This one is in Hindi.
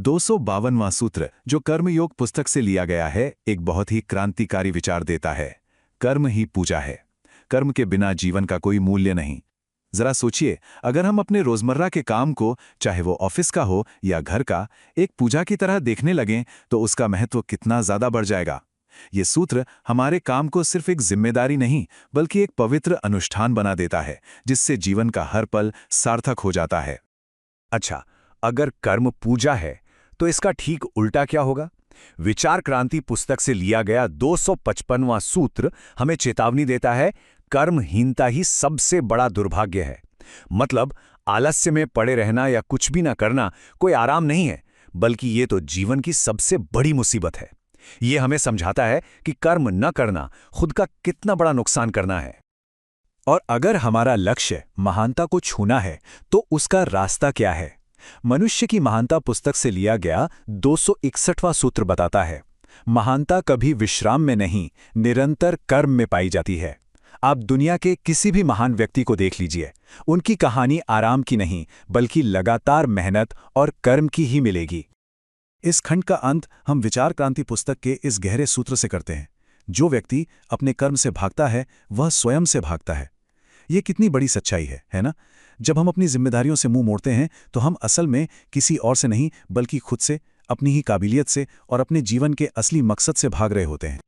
252वां सूत्र, जो कर्मयोग पुस्तक से लिया गया है, एक बहुत ही क्रांतिकारी विचार देता है। कर्म ही पूजा है। कर्म के बिना जीवन का कोई मूल्य नहीं। जरा सोचिए, अगर हम अपने रोजमर्रा के काम को, चाहे वो ऑफिस का हो या घर का, एक पूजा की तरह देखने लगें तो उसका महत्व कितना ज्यादा बढ़ जाएगा। ये सूत्र हमारे काम को सिर्फ एक जिम्मेदारी नहीं, बल्कि एक पवित्र अनुष्ठान बना देता है, जिससे जीवन का हर पल सार्थक हो जाता है। अच्छा, अगर कर्म पूजा है तो इसका ठीक उल्टा क्या होगा? विचार क्रांति पुस्तक से लिया गया 255वां सूत्र हमें चेतावनी देता है, कर्महीनता ही सबसे बड़ा दुर्भाग्य है। मतलब आलस्य में पड़े रहना या कुछ भी ना करना कोई आराम नहीं है, बल्कि ये तो जीवन की सबसे बड़ी मुसीबत है। ये हमें समझाता है कि कर्म न करना खुद का कितना बड़ा नुकसान करना है। और अगर हमारा लक्ष्य महानता को छूना है तो उसका रास्ता क्या है? मनुष्य की महानता पुस्तक से लिया गया 261वां सूत्र बताता है, महानता कभी विश्राम में नहीं, निरंतर कर्म में पाई जाती है। आप दुनिया के किसी भी महान व्यक्ति को देख लीजिए, उनकी कहानी आराम की नहीं, बल्कि लगातार मेहनत और कर्म की ही मिलेगी। इस खंड का अंत हम विचार क्रांति पुस्तक के इस गहरे सूत्र से करते हैं, जो व्यक्ति अपने कर्म से भागता है वह स्वयं से भागता है। ये कितनी बड़ी सच्चाई है ना? जब हम अपनी जिम्मेदारियों से मुंह मोड़ते हैं तो हम असल में किसी और से नहीं, बल्कि खुद से, अपनी ही काबिलियत से और अपने जीवन के असली मकसद से भाग रहे होते हैं।